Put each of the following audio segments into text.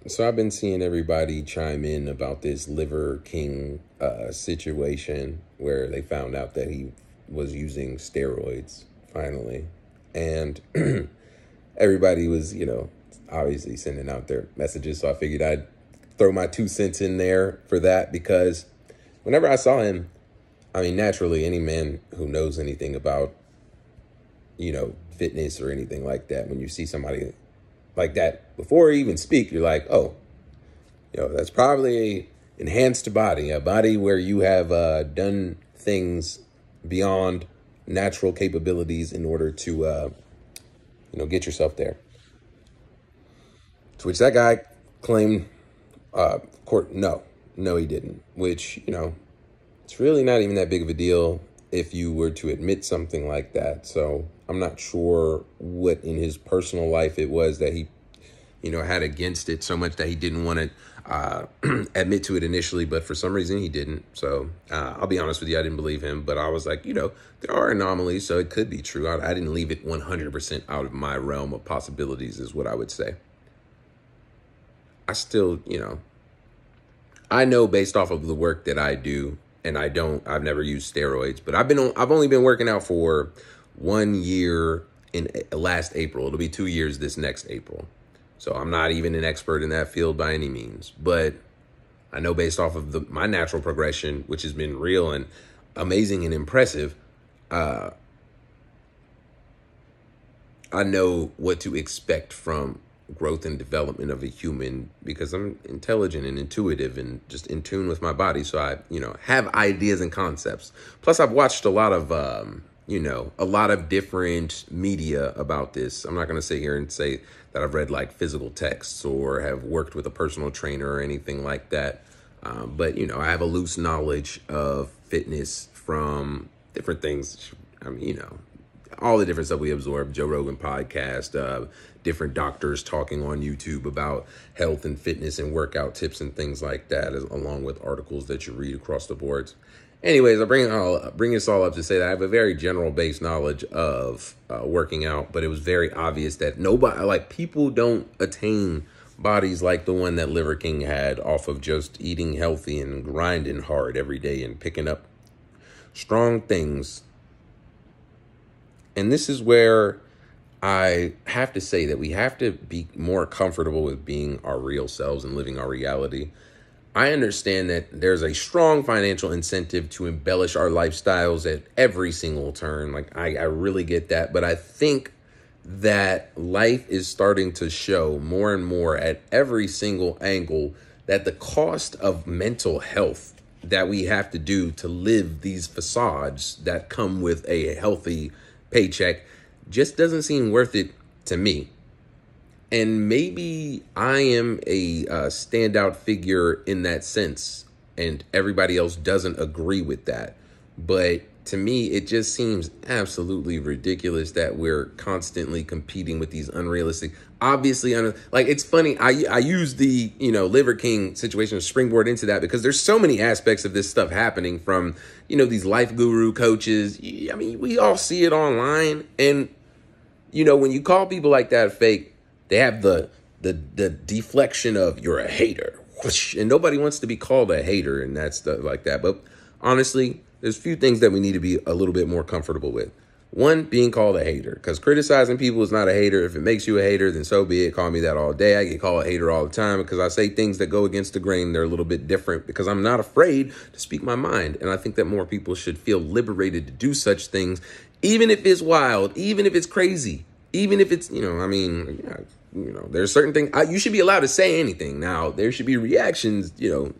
So I've been seeing everybody chime in about this Liver King situation where they found out that he was using steroids finally. And everybody was, obviously sending out their messages. So I figured I'd throw my 2 cents in there for that because whenever I saw him, I mean, naturally, any man who knows anything about, fitness or anything like that, when you see somebody like that, before you even speak, you're like, oh, that's probably a enhanced body, a body where you have done things beyond natural capabilities in order to, get yourself there. To which that guy claimed, court, no, he didn't. Which, it's really not even that big of a deal if you were to admit something like that. So I'm not sure what in his personal life it was that he, had against it so much that he didn't want to admit to it initially, but for some reason he didn't. So I'll be honest with you, I didn't believe him, but I was like, there are anomalies, so it could be true. I didn't leave it 100% out of my realm of possibilities is what I would say. I still, I know based off of the work that I do, and I've never used steroids, but I've only been working out for 1 year in last April. It'll be 2 years this next April. So I'm not even an expert in that field by any means, but I know based off of my natural progression, which has been real and amazing and impressive, I know what to expect from growth and development of a human because I'm intelligent and intuitive and just in tune with my body. So I, have ideas and concepts. Plus I've watched a lot of, a lot of different media about this. I'm not going to sit here and say that I've read like physical texts or have worked with a personal trainer or anything like that. But, I have a loose knowledge of fitness from different things. I mean, all the different stuff we absorb, Joe Rogan podcast, different doctors talking on YouTube about health and fitness and workout tips and things like that, along with articles that you read across the boards. Anyways, I bring this all up to say that I have a very general based knowledge of working out, but it was very obvious that people don't attain bodies like the one that Liver King had off of just eating healthy and grinding hard every day and picking up strong things. And this is where I have to say that we have to be more comfortable with being our real selves and living our reality. I understand that there's a strong financial incentive to embellish our lifestyles at every single turn. Like, I really get that. But I think that life is starting to show more and more at every single angle that the cost of mental health that we have to do to live these facades that come with a healthy paycheck just doesn't seem worth it to me. And maybe I am a standout figure in that sense, and everybody else doesn't agree with that. But to me, it just seems absolutely ridiculous that we're constantly competing with these unrealistic, obviously, it's funny. I use the, Liver King situation to springboard into that because there's so many aspects of this stuff happening from, these life guru coaches. I mean, we all see it online. And, when you call people like that fake, they have the deflection of you're a hater. Whoosh, and nobody wants to be called a hater and that stuff like that. But honestly, there's a few things that we need to be a little bit more comfortable with. One, being called a hater, because criticizing people is not a hater. If it makes you a hater, then so be it. Call me that all day. I get called a hater all the time because I say things that go against the grain. They're a little bit different because I'm not afraid to speak my mind. And I think that more people should feel liberated to do such things, even if it's wild, even if it's crazy, even if it's, there's certain things you should be allowed to say anything. Now, there should be reactions, to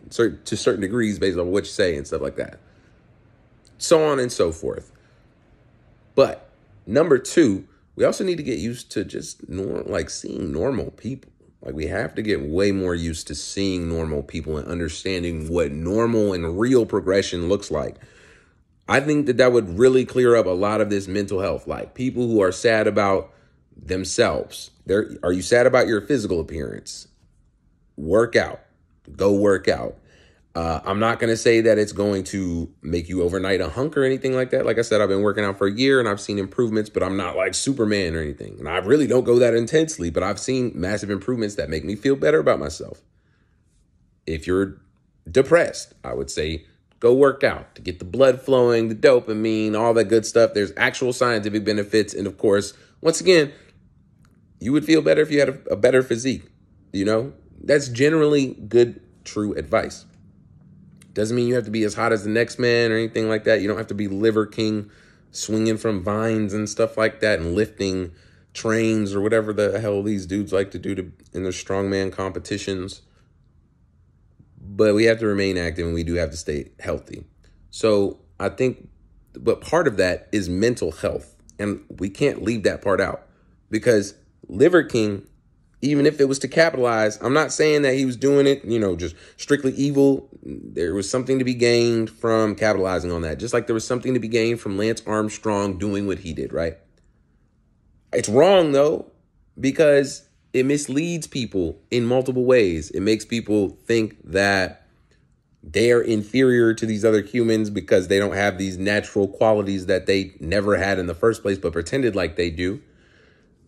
certain degrees based on what you say and stuff like that. So on and so forth. But number two, we also need to get used to just seeing normal people. Like, we have to get way more used to seeing normal people and understanding what normal and real progression looks like. I think that would really clear up a lot of this mental health. Like, people who are sad about themselves. Are you sad about your physical appearance? Work out. Go work out. I'm not going to say that it's going to make you overnight a hunk or anything like that. Like I said, I've been working out for a year and I've seen improvements, but I'm not like Superman or anything. And I really don't go that intensely, but I've seen massive improvements that make me feel better about myself. If you're depressed, I would say go work out to get the blood flowing, the dopamine, all that good stuff. There's actual scientific benefits. And of course, once again, you would feel better if you had a better physique. You know, that's generally good, true advice. Doesn't mean you have to be as hot as the next man or anything like that. You don't have to be Liver King swinging from vines and stuff like that and lifting trains or whatever the hell these dudes like to do in their strongman competitions. But we have to remain active and we do have to stay healthy. So I think, but part of that is mental health. And we can't leave that part out because Liver King, even if it was to capitalize, I'm not saying that he was doing it, just strictly evil. There was something to be gained from capitalizing on that. Just like there was something to be gained from Lance Armstrong doing what he did, right? It's wrong, though, because it misleads people in multiple ways. It makes people think that they're inferior to these other humans because they don't have these natural qualities that they never had in the first place, but pretended like they do.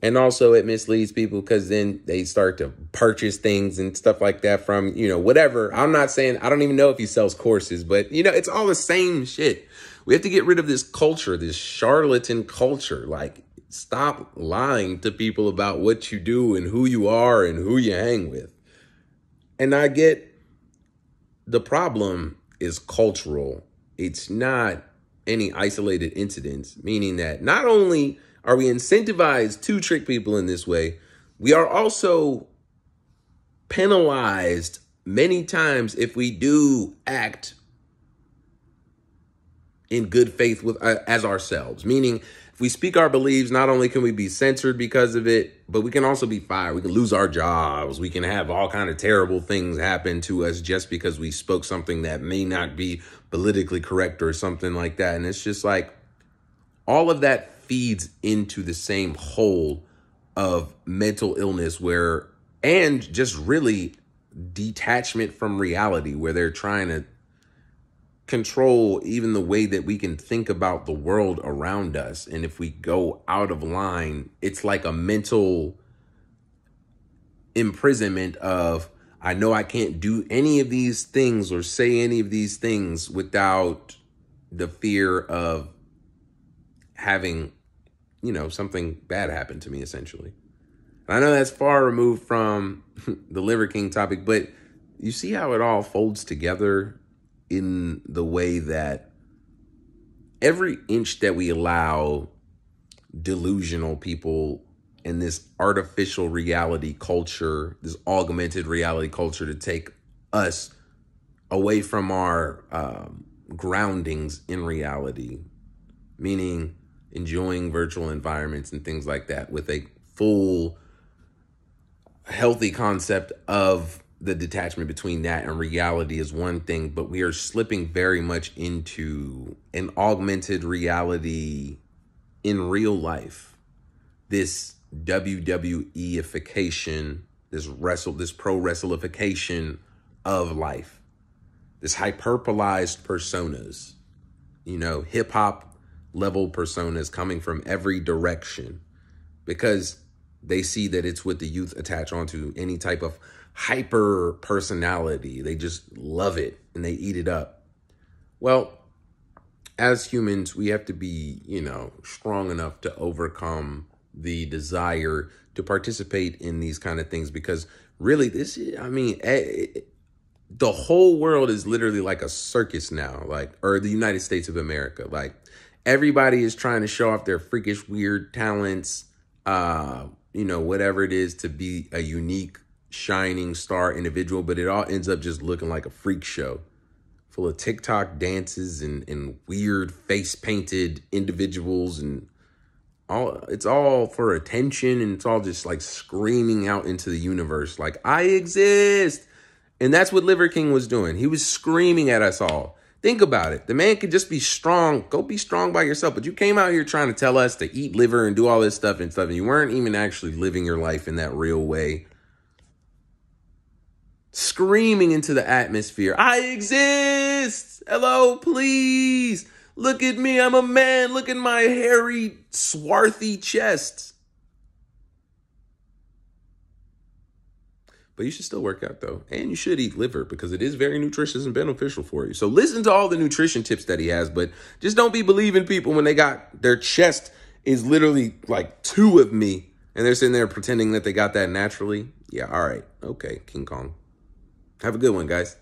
And also it misleads people because then they start to purchase things and stuff like that from, whatever. I'm not saying, I don't even know if he sells courses, but, it's all the same shit. We have to get rid of this culture, this charlatan culture. Like, stop lying to people about what you do and who you are and who you hang with. And I get the problem is cultural. It's not any isolated incidents, meaning that not only are we incentivized to trick people in this way, we are also penalized many times if we do act in good faith with as ourselves. Meaning, if we speak our beliefs, not only can we be censored because of it, but we can also be fired. We can lose our jobs. We can have all kind of terrible things happen to us just because we spoke something that may not be politically correct or something like that. And it's just like all of that feeds into the same hole of mental illness and just really detachment from reality, where they're trying to control even the way that we can think about the world around us. And if we go out of line, it's like a mental imprisonment of, I know I can't do any of these things or say any of these things without the fear of having, something bad happen to me, essentially. I know that's far removed from the Liver King topic, but you see how it all folds together in the way that every inch that we allow delusional people and this artificial reality culture, this augmented reality culture to take us away from our groundings in reality, meaning enjoying virtual environments and things like that with a full, healthy concept of the detachment between that and reality is one thing, but we are slipping very much into an augmented reality in real life. This WWE-ification, this pro wrestleification of life, this hyperbolized personas, hip hop level personas coming from every direction because they see that it's what the youth attach onto, any type of hyper personality. They just love it and they eat it up. Well, as humans, we have to be, strong enough to overcome the desire to participate in these kind of things because really the whole world is literally like a circus now, or the United States of America. Like, everybody is trying to show off their freakish, weird talents, whatever it is to be a unique, shining star individual, but it all ends up just looking like a freak show full of TikTok dances and weird face painted individuals, and it's all for attention, and it's all just like screaming out into the universe like, I exist. And that's what Liver King was doing. He was screaming at us all. Think about it. The man could just be strong. Go be strong by yourself. But you came out here trying to tell us to eat liver and do all this stuff, and you weren't even actually living your life in that real way. screaming into the atmosphere, I exist. Hello, please. Look at me. I'm a man. Look at my hairy, swarthy chest. But you should still work out, though. And you should eat liver because it is very nutritious and beneficial for you. So listen to all the nutrition tips that he has, but just don't be believing people when they got their chest is literally like 2 of me and they're sitting there pretending that they got that naturally. Yeah, all right. Okay, King Kong. Have a good one, guys.